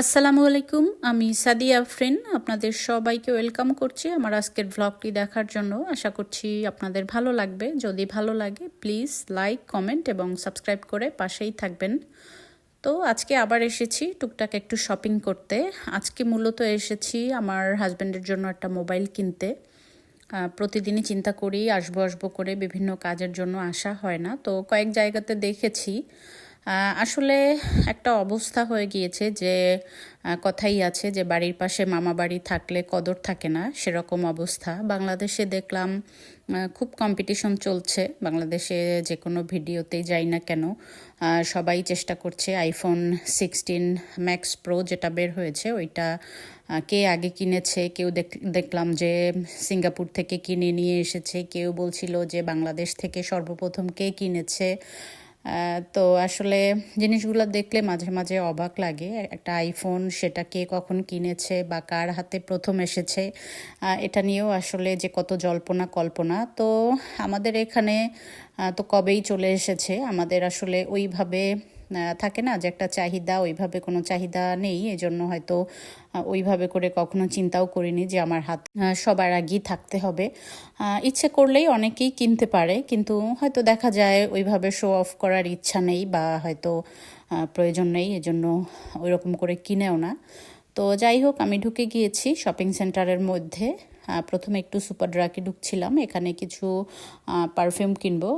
আসসালামু আলাইকুম, আমি সাদিয়া আফরিন আপনাদের সবাইকে ওয়েলকাম করছি আমার আজকের ভ্লগটি দেখার জন্য। আশা করছি আপনাদের ভালো লাগবে। যদি ভালো লাগে প্লিজ লাইক, কমেন্ট এবং সাবস্ক্রাইব করে পাশেই থাকবেন। তো আজকে আবার এসেছি টুকটাক একটু শপিং করতে। আজকে মূলত এসেছি আমার হাজব্যান্ডের জন্য একটা মোবাইল কিনতে। প্রতিদিনই চিন্তা করি আসবো আসবো করে, বিভিন্ন কাজের জন্য আসা হয় না। তো কয়েক জায়গাতে দেখেছি। আসলে একটা অবস্থা হয়ে গিয়েছে যে কথাই আছে যে বাড়ির পাশে মামা বাড়ি থাকলে কদর থাকে না, সেরকম অবস্থা। বাংলাদেশে দেখলাম খুব কম্পিটিশন চলছে। বাংলাদেশে যে কোনো ভিডিওতেই যাই না কেন সবাই চেষ্টা করছে আইফোন 16 ম্যাক্স প্রো যেটা বের হয়েছে ওইটা কে আগে কিনেছে। কেউ দেখলাম যে সিঙ্গাপুর থেকে কিনে নিয়ে এসেছে, কেউ বলছিল যে বাংলাদেশ থেকে সর্বপ্রথম কে কিনেছে। তো আসলে জিনিসগুলো দেখলে মাঝে মাঝে অবাক লাগে। একটা আইফোন সেটা কে কখন কিনেছে বা কার হাতে প্রথম এসেছে, এটা নিয়েও আসলে যে কত জল্পনা কল্পনা। তো আমাদের এখানে তো কবেই চলে এসেছে। আমাদের আসলে ওইভাবে থাকে না যে একটা চাহিদা, ওইভাবে কোনো চাহিদা নেই। এজন্য হয়তো ওইভাবে করে কখনো চিন্তাও করিনি যে আমার হাত সবার আগেই থাকতে হবে। ইচ্ছে করলেই অনেকেই কিনতে পারে, কিন্তু হয়তো দেখা যায় ওইভাবে শো অফ করার ইচ্ছা নেই বা হয়তো প্রয়োজন নেই, এজন্য ওইরকম করে কিনেও না। তো যাই হোক, আমি ঢুকে গিয়েছি শপিং সেন্টারের মধ্যে। প্রথমে একটু সুপার ড্রাকে ঢুকছিলাম, এখানে কিছু পারফিউম কিনবো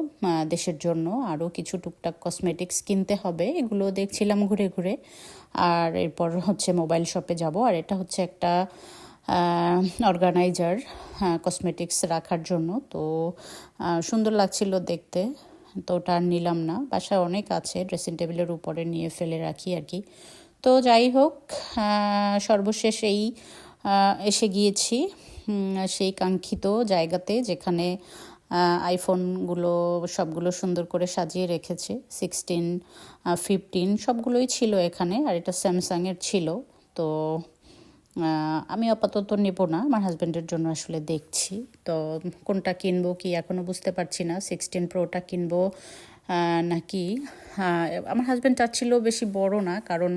দেশের জন্য, আরও কিছু টুকটাক কসমেটিক্স কিনতে হবে, এগুলো দেখছিলাম ঘুরে ঘুরে। আর এরপর হচ্ছে মোবাইল শপে যাব। আর এটা হচ্ছে একটা অর্গানাইজার কসমেটিক্স রাখার জন্য। তো সুন্দর লাগছিল দেখতে, তো ওটা আর নিলাম না। বাসায় অনেক আছে, ড্রেসিং টেবিলের উপরে নিয়ে ফেলে রাখি আর কি। তো যাই হোক, সর্বশেষ এই এসে গিয়েছি সেই কাঙ্ক্ষিত জায়গাতে, যেখানে আইফোনগুলো সবগুলো সুন্দর করে সাজিয়ে রেখেছে। 16, 15 সবগুলোই ছিল এখানে। আর এটা স্যামসাংয়ের ছিল। তো আমি আপাতত নেব না, আমার হাজব্যান্ডের জন্য আসলে দেখছি। তো কোনটা কিনবো কি এখনও বুঝতে পারছি না, 16 প্রোটা কিনবো নাকি। আমার হাজব্যান্ড চাচ্ছিল বেশি বড় না, কারণ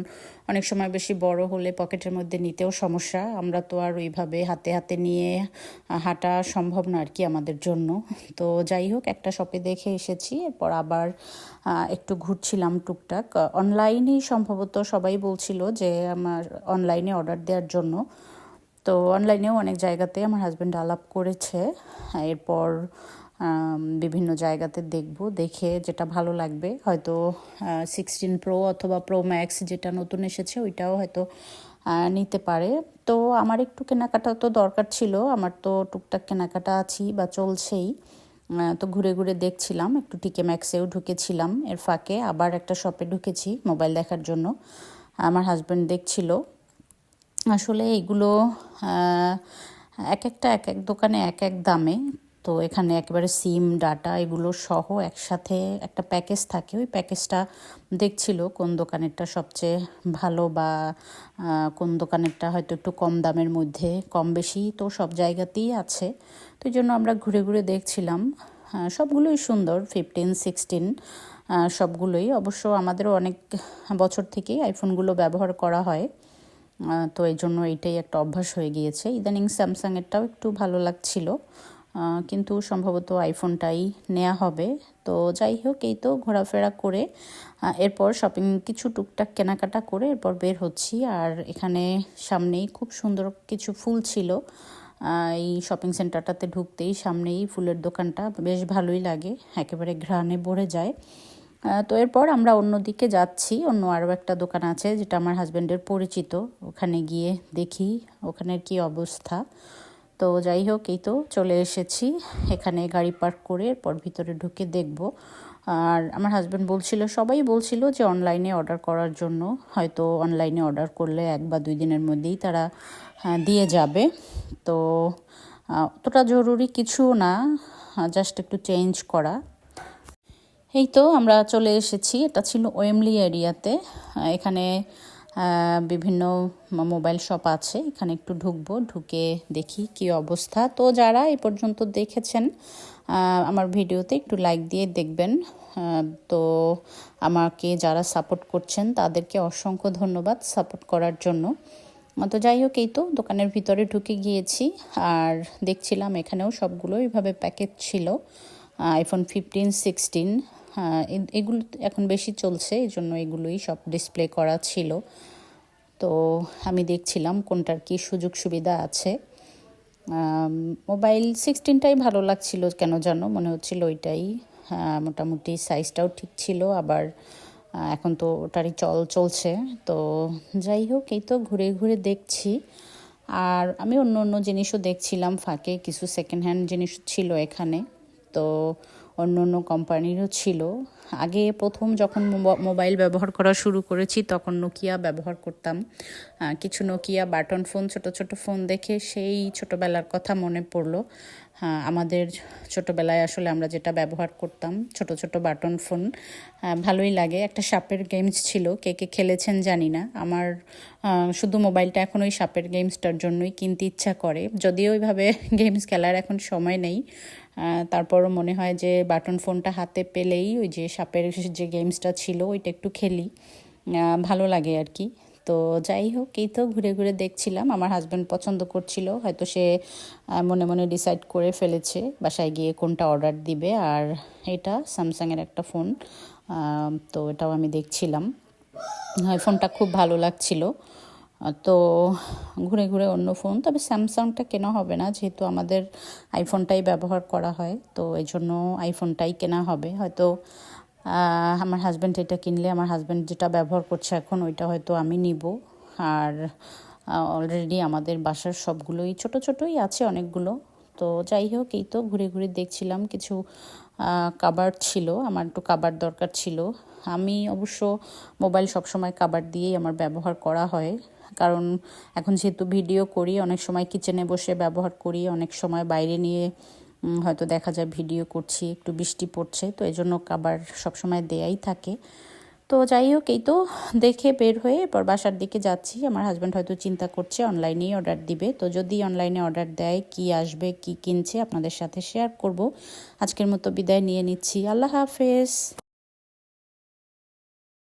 অনেক সময় বেশি বড় হলে পকেটের মধ্যে নিতেও সমস্যা। আমরা তো আর ওইভাবে হাতে হাতে নিয়ে হাঁটা সম্ভব না আর কি আমাদের জন্য। তো যাই হোক, একটা শপে দেখে এসেছি, এরপর আবার একটু ঘুরছিলাম টুকটাক। অনলাইনেই সম্ভবত সবাই বলছিল যে আমার অনলাইনে অর্ডার দেওয়ার জন্য। তো অনলাইনেও অনেক জায়গাতে আমার হাজব্যান্ড আলাপ করেছে। এরপর বিভিন্ন জায়গাতে দেখব, দেখে যেটা ভালো লাগবে হয়তো 16 প্রো অথবা প্রো ম্যাক্স যেটা নতুন এসেছে ওইটাও হয়তো নিতে পারে। তো আমার একটু কেনাকাটা তো দরকার ছিল, আমার তো টুকটাক কেনাকাটা আছেই বা চলছেই। তো ঘুরে ঘুরে দেখছিলাম, একটু টিকে ম্যাক্সেও ঢুকেছিলাম, এর ফাঁকে আবার একটা শপে ঢুকেছি মোবাইল দেখার জন্য। আমার হাজব্যান্ড দেখছিল। আসলে এগুলো এক একটা এক এক দোকানে এক এক দামে। তো এখানে একেবারে সিম ডাটা এগুলো সহ একসাথে একটা প্যাকেজ থাকে, ওই প্যাকেজটা দেখছিল কোন দোকানেরটা সবচেয়ে ভালো বা কোন দোকানেরটা হয়তো একটু কম দামের মধ্যে। কম বেশি তো সব জায়গাতেই আছে, তো এই জন্য আমরা ঘুরে ঘুরে দেখছিলাম। সবগুলোই সুন্দর, 15, 16 সবগুলোই। অবশ্য আমাদেরও অনেক বছর থেকেই আইফোনগুলো ব্যবহার করা হয়। তো এই জন্য এইটাই একটা অভ্যাস হয়ে গিয়েছে। ইদানিং স্যামসাংয়েরটাও একটু ভালো লাগছিল, কিন্তু সম্ভবত আইফোনটাই নেওয়া হবে। তো যাই হোক, এই তো ঘোরাফেরা করে এরপর শপিং কিছু টুকটাক কেনাকাটা করে এরপর বের হচ্ছি। আর এখানে সামনেই খুব সুন্দর কিছু ফুল ছিল। এই শপিং সেন্টারটাতে ঢুকতেই সামনেই ফুলের দোকানটা, বেশ ভালোই লাগে, একেবারে ঘ্রাণে ভরে যায়। তো এরপর আমরা অন্যদিকে যাচ্ছি, অন্য আরও একটা দোকান আছে যেটা আমার হাজব্যান্ডের পরিচিত, ওখানে গিয়ে দেখি ওখানের কি অবস্থা। তো যাই হোক, এই তো চলে এসেছি, এখানে গাড়ি পার্ক করে এরপর ভিতরে ঢুকে দেখব। আর আমার হাজব্যান্ড বলছিল, সবাই বলছিল যে অনলাইনে অর্ডার করার জন্য, হয়তো অনলাইনে অর্ডার করলে 1 বা 2 দিনের মধ্যেই তারা দিয়ে যাবে। তো অতটা জরুরি কিছু না, জাস্ট একটু চেঞ্জ করা। এই তো আমরা চলে এসেছি, এটা ছিল ওয়েমলি এরিয়াতে। এখানে বিভিন্ন মোবাইল শপ আছে, এখানে একটু ঢুকবো, ঢুকে দেখি কি অবস্থা। তো যারা এই পর্যন্ত দেখেছেন আমার ভিডিওতে একটু লাইক দিয়ে দেখবেন, তো আমাকে যারা সাপোর্ট করছেন তাদেরকে অসংখ্য ধন্যবাদ সাপোর্ট করার জন্য। তো যাই হোক, এই তো দোকানের ভিতরে ঢুকে গিয়েছি আর দেখছিলাম এখানেও সবগুলো এইভাবে প্যাকেট ছিল। আইফোন 15, 16 এগুলো এখন বেশি চলছে, এই জন্য এগুলোই সব ডিসপ্লে করা ছিল। তো আমি দেখছিলাম কোনটার কি সুযোগ সুবিধা আছে। মোবাইল 16টাই ভালো লাগছিল, কেন জানো মনে হচ্ছিল ওইটাই। মোটামুটি সাইজটাও ঠিক ছিল, আবার এখন তো ওটারই চলছে। তো যাই হোক, এই তো ঘুরে ঘুরে দেখছি। আর আমি অন্য অন্য জিনিসও দেখছিলাম, ফাঁকে কিছু সেকেন্ড হ্যান্ড জিনিস ছিল এখানে। তো অন্য অন্য কোম্পানিরও ছিল। আগে প্রথম যখন মোবাইল ব্যবহার করা শুরু করেছি তখন নোকিয়া ব্যবহার করতাম। কিছু নোকিয়া বাটন ফোন, ছোট ছোট ফোন দেখে সেই ছোটবেলার কথা মনে পড়লো। আমাদের ছোটবেলায় আসলে আমরা যেটা ব্যবহার করতাম, ছোট ছোট বাটন ফোন, ভালোই লাগে। একটা সাপের গেমস ছিল, কে কে খেলেছেন জানি না। আমার শুধু মোবাইলটা এখন ওই সাপের গেমসটার জন্যই কিনতে ইচ্ছা করে, যদিও ওইভাবে গেমস খেলার এখন সময় নেই। তারপরও মনে হয় যে বাটন ফোনটা হাতে পেলেই ওই যে সাপের যে গেমসটা ছিল ওইটা একটু খেলি, ভালো লাগে আর কি। তো যাই হোক, এই তো ঘুরে ঘুরে দেখছিলাম। আমার হাজব্যান্ড পছন্দ করছিল, হয়তো সে মনে মনে ডিসাইড করে ফেলেছে বাসায় গিয়ে কোনটা অর্ডার দিবে। আর এটা স্যামসাংয়ের একটা ফোন, তো এটাও আমি দেখছিলাম। ফোনটা খুব ভালো লাগছিল। তো ঘুরে ঘুরে অন্য ফোন, তবে স্যামসাংটা কেনা হবে না, যেহেতু আমাদের আইফোনটাই ব্যবহার করা হয়, তো এই জন্য আইফোনটাই কেনা হবে হয়তো। আমার হাজব্যান্ড এটা কিনলে, আমার হাজব্যান্ড যেটা ব্যবহার করছে এখন ওইটা হয়তো আমি নিব। আর অলরেডি আমাদের বাসার সবগুলোই ছোট ছোটই আছে অনেকগুলো। তো যাই হোক, এই তো ঘুরে ঘুরে দেখছিলাম। কিছু কাভার ছিল, আমার একটু কাভার দরকার ছিল। আমি অবশ্য মোবাইল সবসময় কাভার দিয়েই আমার ব্যবহার করা হয়, কারণ এখন যেহেতু ভিডিও করি, অনেক সময় কিচেনে বসে ব্যবহার করি, অনেক সময় বাইরে নিয়ে হয়তো দেখা যায় ভিডিও করছি, একটু বৃষ্টি পড়ছে, তো এই জন্য কাভার সবসময় দেয়াই থাকে। তো যাই হোক, এই তো দেখে বের হয়ে এরপর বাসার দিকে যাচ্ছি। আমার হাজব্যান্ড হয়তো চিন্তা করছে অনলাইনেই অর্ডার দিবে, তো যদি অনলাইনে অর্ডার দেয় কি আসবে কি কিনছে আপনাদের সাথে শেয়ার করব। আজকের মতো বিদায় নিয়ে নিচ্ছি, আল্লাহ হাফেজ।